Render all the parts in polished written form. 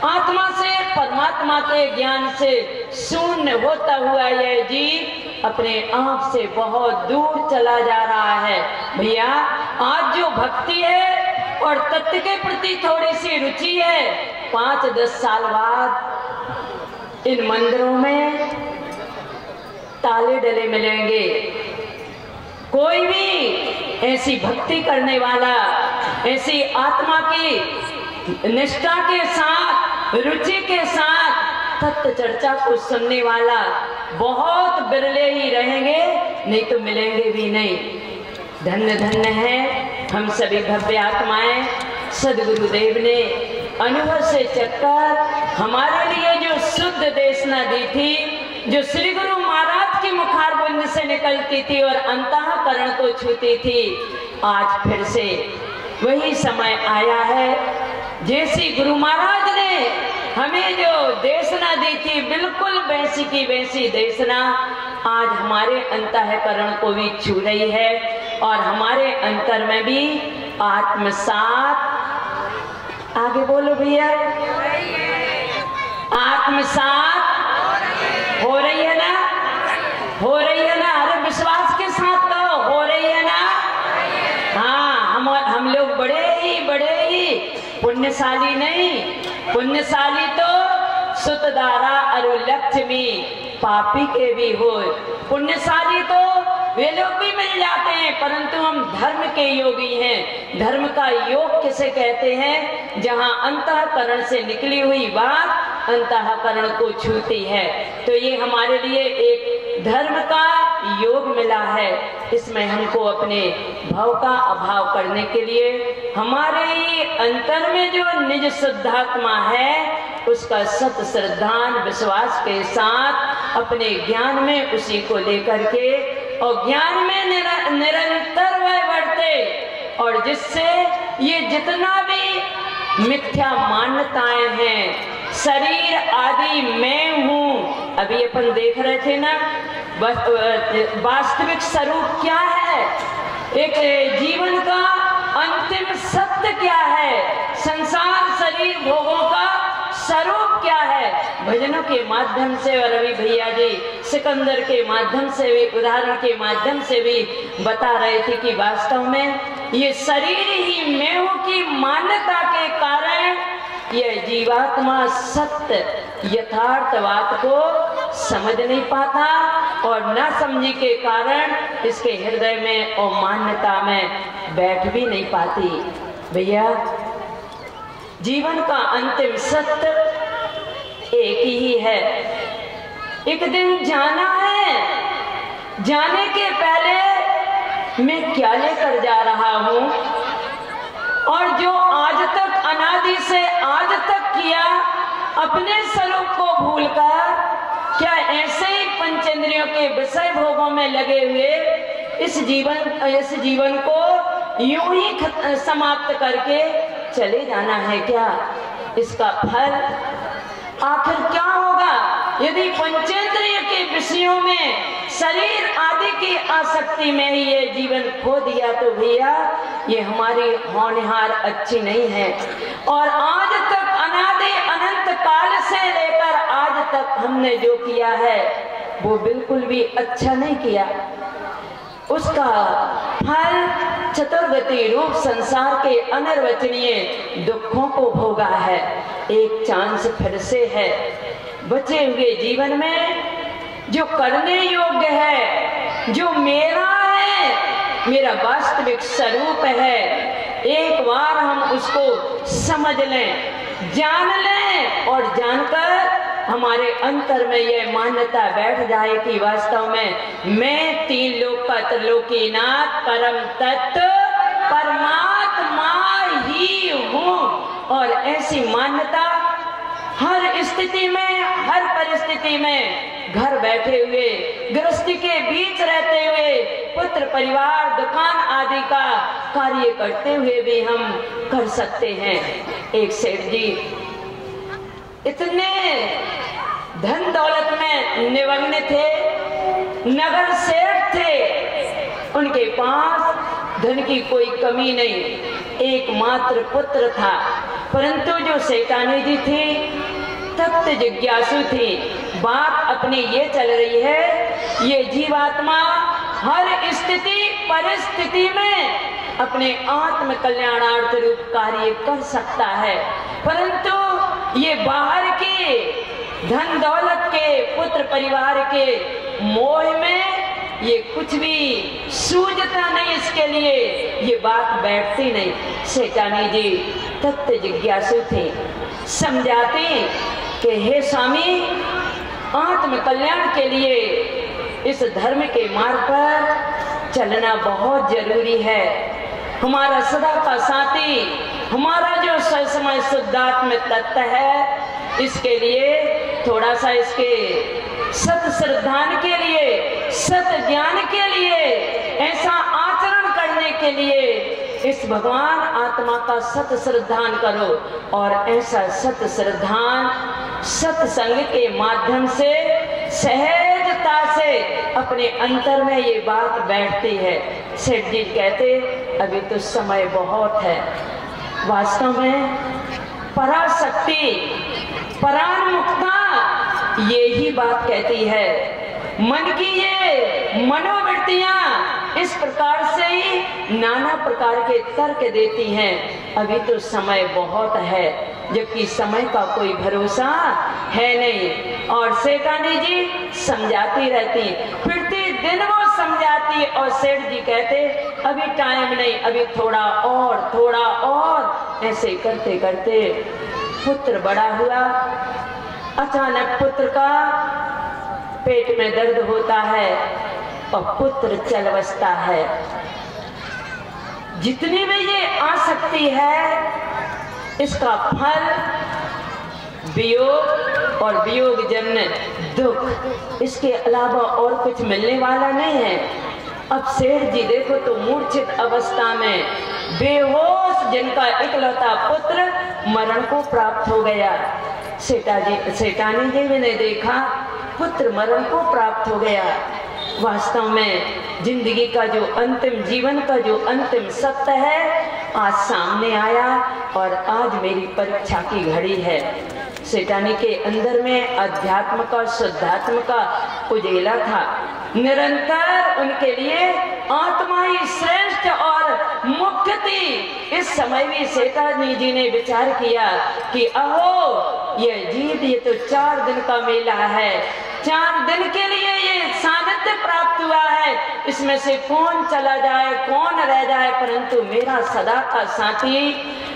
आत्मा से, परमात्मा के ज्ञान से शून्य होता हुआ यह जीव अपने आप से बहुत दूर चला जा रहा है। भैया आज जो भक्ति है और तत्व के प्रति थोड़ी सी रुचि है, 5-10 साल बाद इन मंदिरों में ताले डले मिलेंगे। कोई भी ऐसी भक्ति करने वाला, ऐसी आत्मा की निष्ठा के साथ, रुचि के साथ तत्व चर्चा को सुनने वाला बहुत बिरले ही रहेंगे, नहीं तो मिलेंगे भी नहीं। धन्य धन्य है हम सभी भव्य आत्माएं। सदगुरुदेव ने अनुभव से चक्कर हमारे लिए जो शुद्ध देशना दी थी, जो श्री गुरु महाराज की मुखारबिंद से निकलती थी और अंतःकरण को छूती थी, आज फिर से वही समय आया है। जैसी गुरु महाराज ने हमें जो देशना दी थी, बिल्कुल वैसी की वैसी देशना आज हमारे अंतःकरण को भी छू रही है और हमारे अंतर में भी आत्मसात, आगे बोलो भैया, आत्मसात हो रही है ना? हो रही है ना? अरे विश्वास के साथ कहो, हो रही है ना? हाँ, हम लोग बड़े ही पुण्यशाली नहीं, पुण्यशाली तो सुतदारा अरु लक्ष्मी पापी के भी हो। पुण्यशाली तो वे लोग भी मिल जाते हैं, परंतु हम धर्म के योगी हैं। धर्म का योग किसे कहते हैं? जहां अंतःकरण से निकली हुई बात अंतःकरण को छूती है। तो ये हमारे लिए एक धर्म का योग मिला है। इसमें हमको अपने भाव का अभाव करने के लिए हमारे ही अंतर में जो निज शुद्धात्मा है, उसका सत श्रद्धान विश्वास के साथ अपने ज्ञान में उसी को लेकर के और ज्ञान में निरंतर वह बढ़ते, और जिससे ये जितना भी मिथ्या मान्यताएं हैं, शरीर आदि मैं हूँ, अभी अपन देख रहे थे ना, वास्तविक स्वरूप क्या है, एक जीवन का अंतिम सत्य क्या है, संसार शरीर भोगों का स्वरूप क्या है। भजनों के माध्यम से और अभी भैया जी सिकंदर के माध्यम से भी, उदाहरण के माध्यम से भी बता रहे थे कि वास्तव में ये शरीर ही मैं हूं की मान्यता के कारण यह जीवात्मा सत्य यथार्थवाद को समझ नहीं पाता और न समझी के कारण इसके हृदय में और मान्यता में बैठ भी नहीं पाती। भैया जीवन का अंतिम सत्य एक ही है, एक दिन जाना है। जाने के पहले मैं क्या लेकर जा रहा हूँ, और जो आज तक अनादि से आज तक किया अपने स्वरूप को भूलकर क्या ऐसे ही पंचेंद्रियों के विषय भोगों में लगे हुए इस जीवन को यूं ही समाप्त करके चले जाना है क्या? इसका फल आखिर क्या होगा? यदि पंचेंद्रिय के विषयों में शरीर आदि की आसक्ति में ही ये जीवन खो दिया तो भैया ये हमारी होनहार अच्छी नहीं है। और आज तक अनादि अनंत काल से लेकर आज तक हमने जो किया है वो बिल्कुल भी अच्छा नहीं किया। उसका फल चतुर्गति रूप संसार के अनिर्वचनीय दुखों को भोगा है। एक चांस फिर से है बचे हुए जीवन में जो करने योग्य है, जो मेरा है, मेरा वास्तविक स्वरूप है, एक बार हम उसको समझ लें, जान लें और जानकर हमारे अंतर में यह मान्यता बैठ जाए कि वास्तव में मैं तीन लोक का त्रिलोकीनाथ परम तत्व परमात्मा ही हूँ। और ऐसी मान्यता हर स्थिति में, हर परिस्थिति में घर बैठे हुए, गृहस्थी के बीच रहते हुए, पुत्र परिवार दुकान आदि का कार्य करते हुए भी हम कर सकते हैं। एक सेठ जी इतने धन दौलत में निमग्न थे, नगर सेठ थे, उनके पास धन की कोई कमी नहीं, एकमात्र पुत्र था। परंतु जो शैतानी जी थी तप्त जिज्ञासु थी। बात अपनी ये चल रही है, ये जीवात्मा हर स्थिति परिस्थिति में अपने आत्म कल्याणार्थ रूप कार्य कर सकता है, परंतु ये बाहर के धन दौलत के पुत्र परिवार के मोह में ये कुछ भी सूझता नहीं, इसके लिए ये बात बैठती नहीं। सेठानी जी तत्व जिज्ञासु थे, समझाते कि हे स्वामी, आत्म कल्याण के लिए इस धर्म के मार्ग पर चलना बहुत जरूरी है। हमारा सदा का साथी, हमारा जो ससमय शुद्धात्म तत्व है, इसके लिए थोड़ा सा इसके सत श्रद्धान के लिए, सत ज्ञान के लिए, ऐसा आचरण करने के लिए इस भगवान आत्मा का सत श्रद्धान करो। और ऐसा सत श्रद्धान सत्संग के माध्यम से सहजता से अपने अंतर में ये बात बैठती है। सेठ जी कहते अभी तो समय बहुत है। वास्तव में पराशक्ति परामुक्ता यही बात कहती है। मन की ये मनोवृत्तियां इस प्रकार से ही नाना प्रकार के तर्क देती हैं। अभी तो समय बहुत है, जबकि समय का कोई भरोसा है नहीं। और सेठानी जी समझाती रहती, फिरती दिन वो समझाती, और सेठ जी कहते अभी टाइम नहीं, अभी थोड़ा और ऐसे करते करते पुत्र बड़ा हुआ। अचानक पुत्र का पेट में दर्द होता है और पुत्र चल बसता है। जितनी भी ये आसक्ति है, इसका फल वियोग और वियोग जन्य दुख, इसके अलावा और कुछ मिलने वाला नहीं है। अब सेठ जी देखो तो मूर्छित अवस्था में बेहोश, जिनका इकलौता पुत्र मरण को प्राप्त हो गया। सेठानी जी ने देखा पुत्र मरण को प्राप्त हो गया। वास्तव में जिंदगी का जो अंतिम, जीवन का जो अंतिम सत्य है आज सामने आया, और आज मेरी परीक्षा की घड़ी है। सेठानी के अंदर में अध्यात्म का, शुद्धात्म का उजेला था। निरंतर उनके लिए आत्मा ही श्रेष्ठ और मुख्य थी। इस समय भी सेठानी जी ने विचार किया कि अहो ये जीव, ये तो 4 दिन का मेला है, 4 दिन के लिए ये सानिध्य प्राप्त हुआ है, इसमें से कौन चला जाए कौन रह जाए, परंतु मेरा सदा का साथी,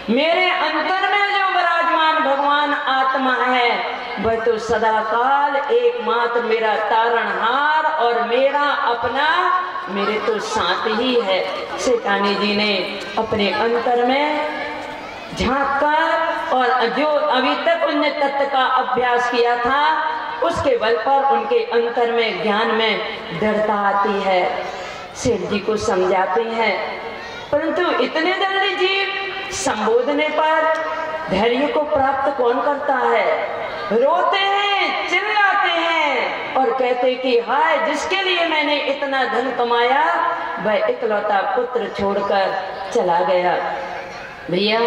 मेरे अंतर में जो विराजमान भगवान आत्मा है, वह तो सदा काल एकमात्र मेरा तारणहार और मेरा अपना, मेरे तो साथ ही है। सेठानी जी ने अपने अंतर में झांक कर, और जो अभी तक उनने तत्व का अभ्यास किया था, उसके बल पर उनके अंतर में, ज्ञान में दृढ़ता आती है। सेठ जी को समझाते हैं, परंतु इतने जल्दी जीव संबोधने पर धैर्य को प्राप्त कौन करता है? रोते हैं, चिल्लाते हैं और कहते कि हाय, जिसके लिए मैंने इतना धन कमाया वह इकलौता पुत्र छोड़कर चला गया। भैया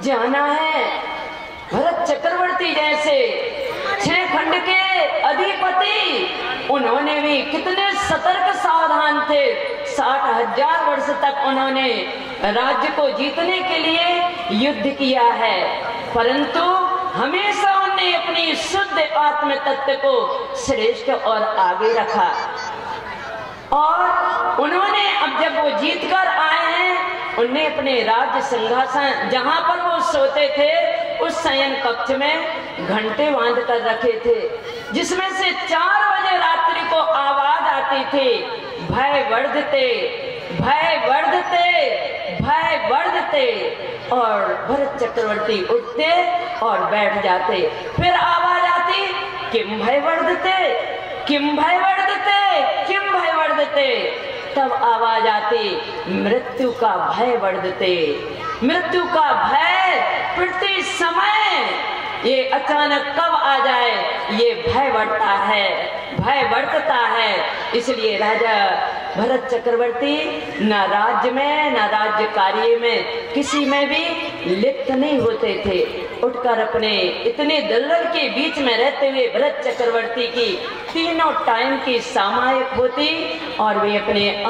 जाना है, भरत चक्रवर्ती जैसे 6 खंड के अधिपति, उन्होंने भी कितने सतर्क सावधान थे। 60,000 वर्ष तक उन्होंने राज्य को जीतने के लिए युद्ध किया है, परंतु हमेशा उन्होंने अपनी शुद्ध आत्म तत्व को श्रेष्ठ और आगे रखा। और उन्होंने अब जब वो जीत कर आए हैं, उन्हें अपने राज्य सिंहासन जहां पर वो सोते थे, उस शयन कक्ष में घंटे बांध कर रखे थे, जिसमें से 4 बजे रात्रि को आवाज आती थी, भय वर्धते, भय वर्धते, भय वर्धते। और भरत चक्रवर्ती उठते और बैठ जाते। फिर आवाज आती, किम भय वर्धते, किम भय वर्धते, किम भय वर्धते। तब आवाज आती, मृत्यु का भय वर्धते। मृत्यु का भय प्रति समय ये अचानक कब आ जाए, ये भय बढ़ता है, भय बढ़ता है। इसलिए राजा भरत चक्रवर्ती न राज्य में, न राज्य कार्य में, किसी में भी लिप्त नहीं होते थे। उठकर अपने इतने दलदल के बीच में रहते हुए भरत चक्रवर्ती की तीनों टाइम की सामायिक होती और वे अपने